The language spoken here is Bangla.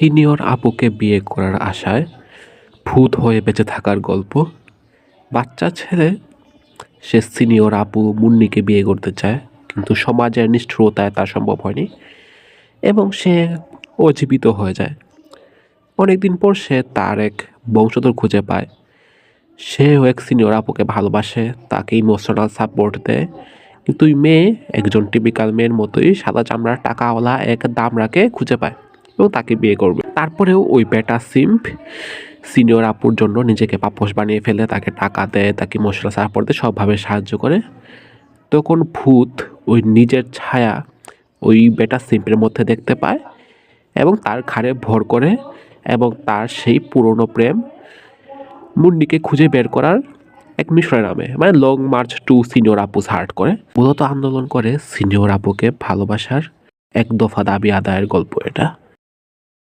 সিনিয়র আপুকে বিয়ে করার আশায় ভূত হয়ে বেঁচে থাকার গল্প। বাচ্চা ছেলে সে সিনিয়র আপু মুন্নিকে বিয়ে করতে চায়, কিন্তু সমাজের নিষ্ঠুরতায় তা সম্ভব হয়নি এবং সে অজীবিত হয়ে যায়। অনেকদিন পর সে তার এক বংশধর খুঁজে পায়। সেও এক সিনিয়র আপুকে ভালোবাসে, তাকে ইমোশনাল সাপোর্ট দেয়। কিন্তু ওই মেয়ে একজন টিপিক্যাল মেয়ের মতোই সাদা চামড়ার টাকাওয়ালা এক দামরাকে খুঁজে পায় এবং তাকে বিয়ে করবে। তারপরেও ওই বেটা সিম্প সিনিয়র আপুর জন্য নিজেকে পাপোশ বানিয়ে ফেলে, তাকে টাকা দেয়, তাকে ইমোশনাল সাপোর্ট দেয়, সবভাবে সাহায্য করে। তখন ভূত ওই নিজের ছায়া ওই বেটা সিম্পের মধ্যে দেখতে পায় এবং তার ঘাড়ে ভর করে এবং তার সেই পুরনো প্রেম মুন্নিকে খুঁজে বের করার এক মিশনের নামে, মানে লং মার্চ টু সিনিয়র আপুস হার্ট করে মূলত আন্দোলন করে সিনিয়র আপুকে ভালোবাসার এক দফা দাবি আদায়ের গল্প এটা।